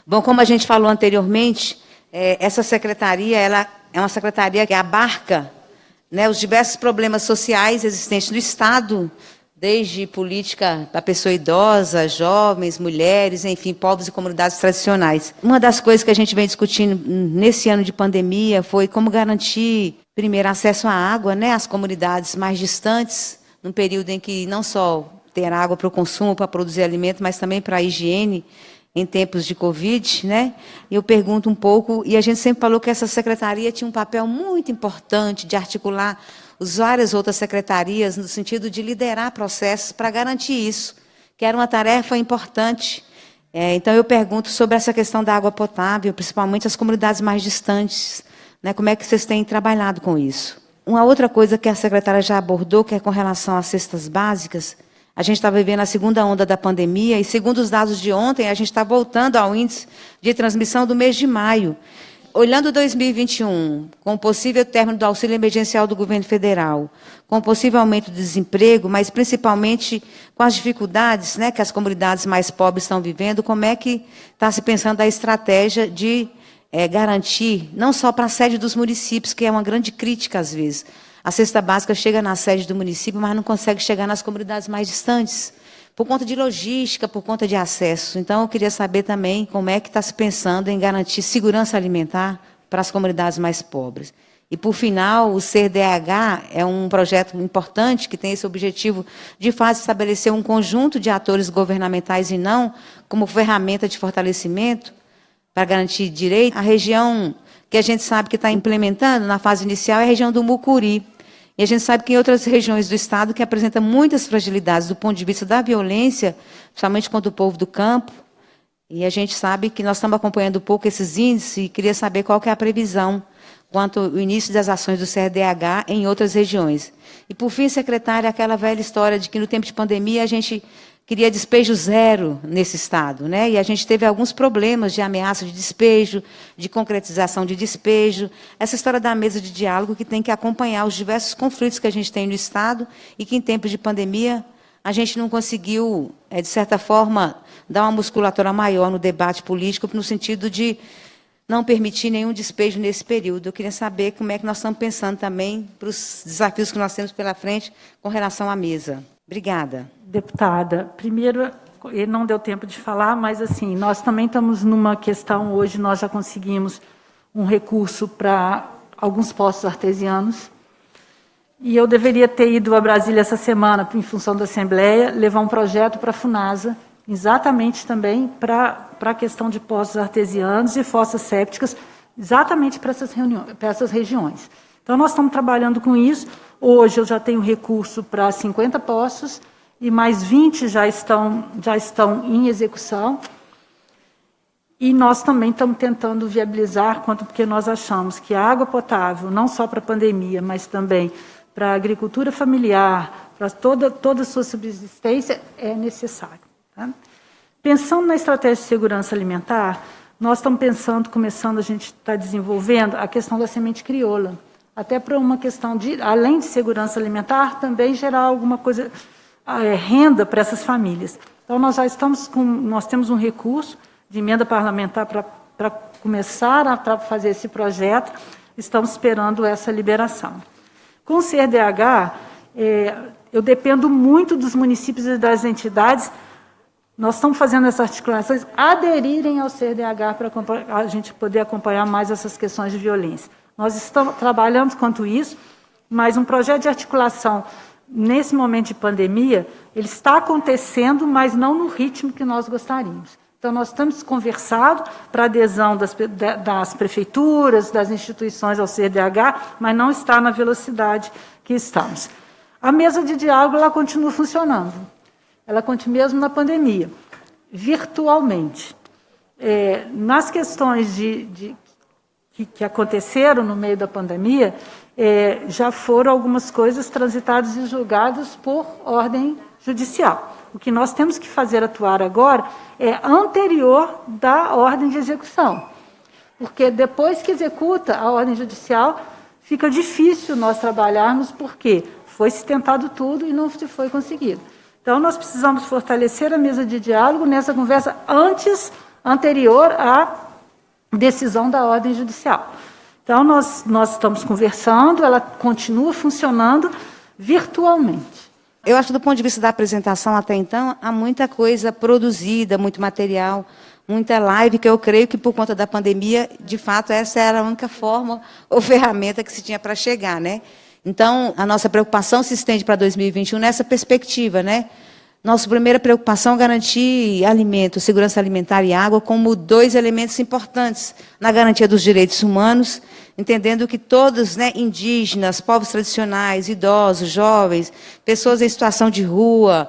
Bom, como a gente falou anteriormente, essa secretaria ela é uma secretaria que abarca, né, os diversos problemas sociais existentes no Estado, desde política da pessoa idosa, jovens, mulheres, enfim, povos e comunidades tradicionais. Uma das coisas que a gente vem discutindo nesse ano de pandemia foi como garantir, primeiro, acesso à água, né, às comunidades mais distantes, num período em que não só ter água para o consumo, para produzir alimento, mas também para a higiene, em tempos de Covid, né? Eu pergunto um pouco, e a gente sempre falou que essa secretaria tinha um papel muito importante de articular as várias outras secretarias, no sentido de liderar processos para garantir isso, que era uma tarefa importante. Então, eu pergunto sobre essa questão da água potável, principalmente as comunidades mais distantes, né? Como é que vocês têm trabalhado com isso? Uma outra coisa que a secretária já abordou, que é com relação às cestas básicas. A gente está vivendo a segunda onda da pandemia e, segundo os dados de ontem, a gente está voltando ao índice de transmissão do mês de maio. Olhando 2021, com o possível término do auxílio emergencial do governo federal, com o possível aumento do desemprego, mas principalmente com as dificuldades, né, que as comunidades mais pobres estão vivendo, como é que está se pensando a estratégia de garantir, não só para a sede dos municípios, que é uma grande crítica às vezes. A cesta básica chega na sede do município, mas não consegue chegar nas comunidades mais distantes, por conta de logística, por conta de acesso. Então, eu queria saber também como é que está se pensando em garantir segurança alimentar para as comunidades mais pobres. E, por final, o CDH é um projeto importante que tem esse objetivo de fato estabelecer um conjunto de atores governamentais e não como ferramenta de fortalecimento para garantir direito. A região que a gente sabe que está implementando na fase inicial é a região do Mucuri. E a gente sabe que em outras regiões do Estado que apresentam muitas fragilidades do ponto de vista da violência, principalmente contra o povo do campo. E a gente sabe que nós estamos acompanhando um pouco esses índices e queria saber qual que é a previsão quanto ao início das ações do CRDH em outras regiões. E, por fim, secretária, aquela velha história de que no tempo de pandemia a gente queria despejo zero nesse Estado, né? E a gente teve alguns problemas de ameaça de despejo, de concretização de despejo, essa história da mesa de diálogo que tem que acompanhar os diversos conflitos que a gente tem no Estado e que, em tempos de pandemia, a gente não conseguiu, de certa forma, dar uma musculatura maior no debate político, no sentido de não permitir nenhum despejo nesse período. Eu queria saber como é que nós estamos pensando também para os desafios que nós temos pela frente com relação à mesa. Obrigada. Deputada, primeiro, ele não deu tempo de falar, mas assim, nós também estamos numa questão, hoje nós já conseguimos um recurso para alguns poços artesianos, e eu deveria ter ido a Brasília essa semana, em função da Assembleia, levar um projeto para a FUNASA, exatamente também para a questão de poços artesianos e fossas sépticas, exatamente para essas regiões. Então, nós estamos trabalhando com isso. Hoje, eu já tenho recurso para 50 poços e mais 20 já estão em execução. E nós também estamos tentando viabilizar, porque nós achamos que a água potável, não só para a pandemia, mas também para a agricultura familiar, para toda a sua subsistência, é necessário. Tá? Pensando na estratégia de segurança alimentar, nós estamos começando, a gente está desenvolvendo a questão da semente crioula, até para uma questão de, além de segurança alimentar, também gerar alguma coisa, renda para essas famílias. Então, nós temos um recurso de emenda parlamentar para começar a fazer esse projeto, estamos esperando essa liberação. Com o CRDH, eu dependo muito dos municípios e das entidades. Nós estamos fazendo essas articulações, aderirem ao CRDH para a gente poder acompanhar mais essas questões de violência. Nós trabalhamos quanto isso, mas um projeto de articulação, nesse momento de pandemia, ele está acontecendo, mas não no ritmo que nós gostaríamos. Então, nós estamos conversado para adesão das prefeituras, das instituições ao CRDH, mas não está na velocidade que estamos. A mesa de diálogo ela continua funcionando. Ela continua mesmo na pandemia, virtualmente. Nas questões que aconteceram no meio da pandemia, já foram algumas coisas transitadas e julgadas por ordem judicial. O que nós temos que fazer atuar agora é anterior da ordem de execução, porque depois que executa a ordem judicial, fica difícil nós trabalharmos, porque foi-se tentado tudo e não se foi conseguido. Então, nós precisamos fortalecer a mesa de diálogo nessa conversa antes anterior à decisão da ordem judicial. Então, nós estamos conversando, ela continua funcionando virtualmente. Eu acho que do ponto de vista da apresentação até então, há muita coisa produzida, muito material, muita live, que eu creio que por conta da pandemia, de fato, essa era a única forma ou ferramenta que se tinha para chegar, né? Então, a nossa preocupação se estende para 2021 nessa perspectiva, né? Nossa primeira preocupação é garantir alimento, segurança alimentar e água como 2 elementos importantes na garantia dos direitos humanos, entendendo que todos, né, indígenas, povos tradicionais, idosos, jovens, pessoas em situação de rua,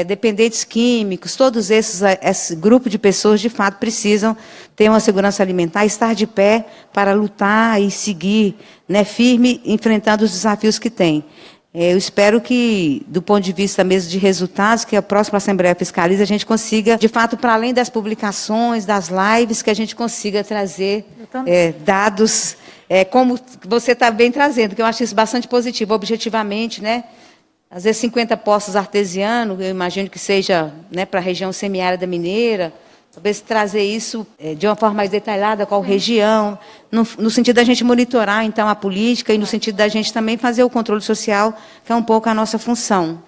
dependentes químicos, todos esse grupo de pessoas, de fato, precisam ter uma segurança alimentar, estar de pé para lutar e seguir, né, firme, enfrentando os desafios que têm. Eu espero que, do ponto de vista mesmo de resultados, que a próxima Assembleia Fiscaliza, a gente consiga, de fato, para além das publicações, das lives, que a gente consiga trazer dados, como você está bem trazendo, que eu acho isso bastante positivo, objetivamente, né? Às vezes 50 poços artesianos, eu imagino que seja, né, para a região semiárida mineira, talvez trazer isso de uma forma mais detalhada, qual região, no sentido da gente monitorar, então, a política e no sentido da gente também fazer o controle social, que é um pouco a nossa função.